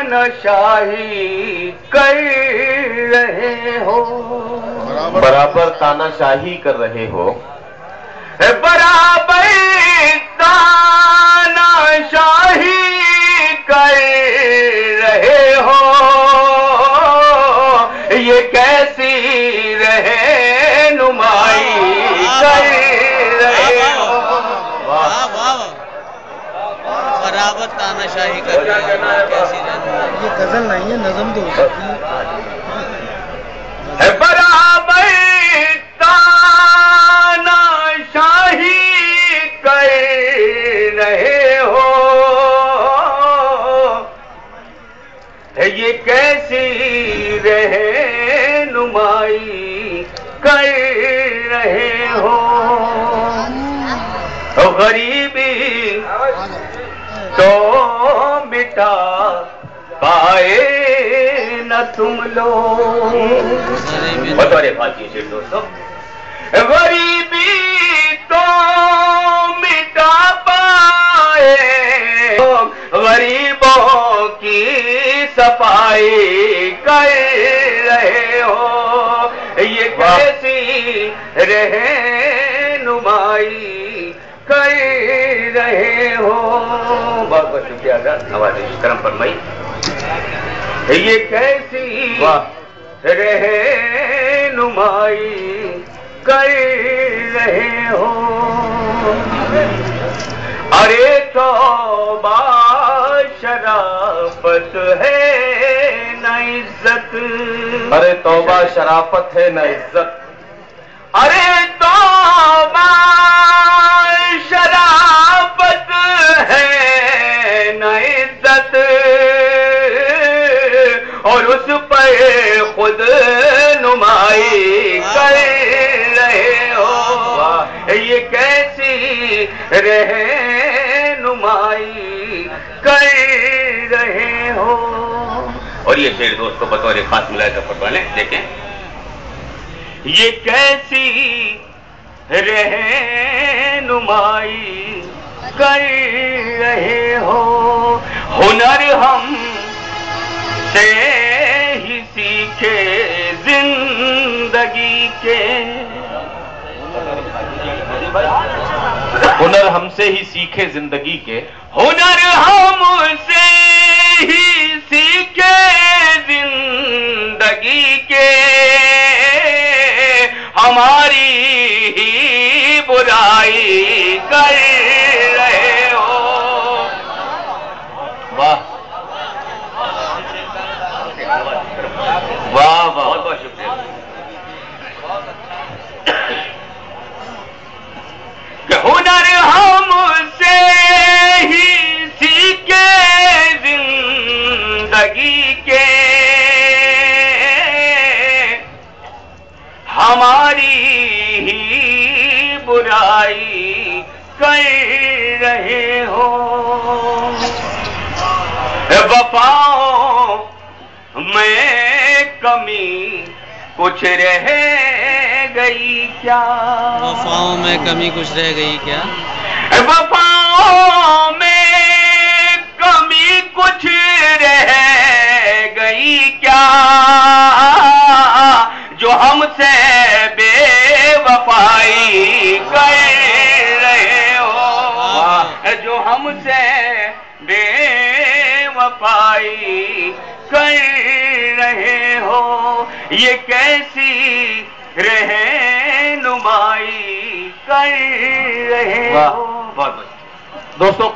تاناشاہی کر رہے ہو، برابر تاناشاہی کر رہے ہو، برابر تاناشاہی کر رہے ہو، یہ کیسی رہنمائی کر رہے ہو۔ برابر تاناشاہی کر رہے ہیں، کیسی رہنمائی۔ یہ غزل نہیں ہے، نظم تو ہو سکتی ہے۔ برابر تاناشاہی کر رہے ہو، یہ کیسی رہنمائی کر رہے ہو۔ غریبی تو مٹا پائے نہ تم لوگ، بطور فاتحہ شعر دوستو، غریبی تو مٹا پائے، غریبوں کی صفائی کر رہے ہو، یہ کیسی رہنمائی کر رہے ہو۔ بہت بہت شکریہ ادا، نواز کرم فرمائی۔ یہ کیسی رہنمائی کر رہے ہو، ارے توبہ شرافت ہے نہ عزت، ارے توبہ شرافت ہے نہ عزت، ارے توبہ شرافت ہے نہ عزت، اور اس پر خود نمائی کر رہے ہو، یہ کیسی رہنمائی کر رہے ہو۔ اور یہ شعر دوستو بطور خاص ملاحظہ فرما لیں، دیکھیں، یہ کیسی رہنمائی کر رہے ہو، ہنر ہم سے ہی سیکھے زندگی کے، ہنر ہم سے ہی سیکھے زندگی کے، ہنر ہم سے ہی سیکھے زندگی کے، ہماری ہی برائی کر رہے ہو۔ واہ واہ بہت بہت شکریہ۔ کہ ہنر ہم سے ہی سیکھے زندگی کے، ہماری ہی برائی کر رہے ہو، وفاؤں میں کمی کچھ رہ گئی کیا، وفاؤں میں کمی کچھ رہ گئی کیا، وفاؤں میں کمی کچھ رہ گئی کیا، جو ہم سے بے وفائی کر رہے ہو، جو ہم سے بے وفائی کر رہے ہو، یہ کیسی رہنمائی کر رہے ہو۔ دوستو